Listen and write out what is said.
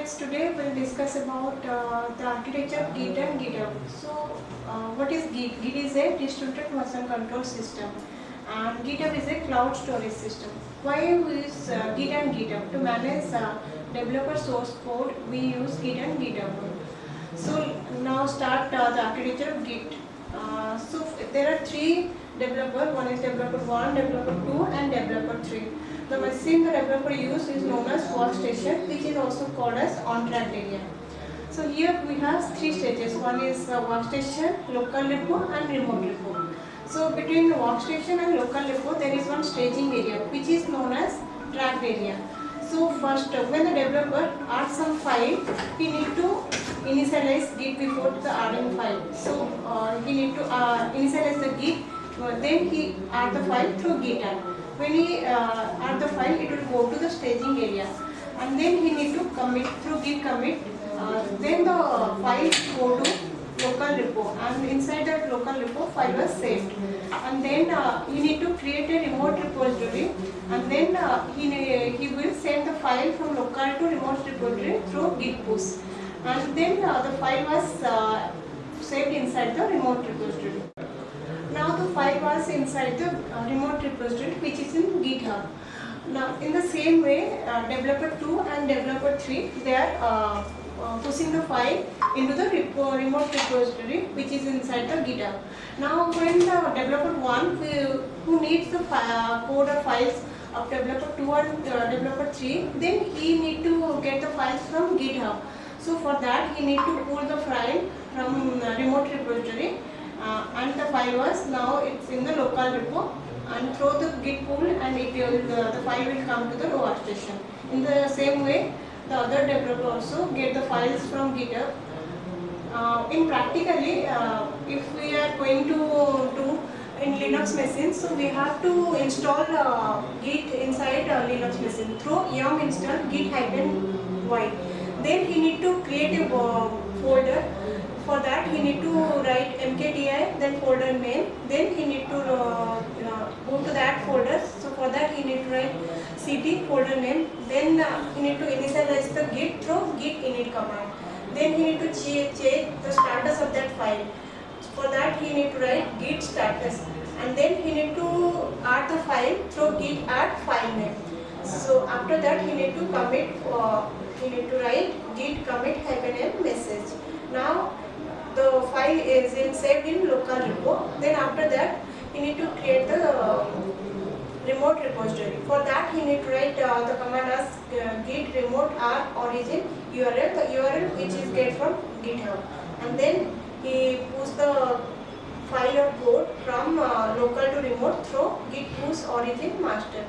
friends, today we'll discuss about the architecture of Git and GitHub. So, what is Git? Git is a distributed version control system, and GitHub is a cloud storage system. Why we use Git and GitHub? To manage developer source code, we use Git and GitHub. So, now start the architecture of Git. So, there are three developers. One is developer 1, developer 2, and developer 3. The machine the developer use is known as workstation, which is also called as on-track area. So here we have three stages. One is workstation, local repo, and remote repo. So between workstation and local repo, there is one staging area, which is known as track area. So first, when the developer adds some file, he need to initialize Git before the adding file. So he need to initialize the Git, then he add the file through GitHub. When he add the file, it will go to the staging area, and then he need to commit through git commit. Then the file go to local repo, and inside that local repo file was saved. And then he need to create a remote repository, and then he will send the file from local to remote repository through git push, and then the file was saved inside the remote repository. Now the file was inside the remote repository, which is in GitHub. Now in the same way, developer 2 and developer 3, they are pushing the file into the remote repository, which is inside the GitHub. Now when the developer 1 who needs the code or files of developer 2 and developer 3, then he need to get the files from GitHub. So for that he need to pull the file from remote repository. And the file was now it's in the local repo, and through the git pull, and it will the file will come to the workstation. In the same way, the other developer also get the files from GitHub. In practically, if we are going to do in Linux machine, so we have to install Git inside Linux machine through yum install git-y. Then he need to create a folder. For that he need to write mkdir, then folder name, then he need to go to that folder. So for that he need to write cd folder name, then he need to initialize the git through git init command. Then he need to check the status of that file. For that he need to write git status, and then he need to add the file through git add file name. So after that he need to commit, he need to write git commit -m message. Now the file is saved in local repo. Then after that you need to create the remote repository. For that you need to write the command as git remote r origin url, the URL which is get from GitHub, and then he push the file or code from local to remote through git push origin master.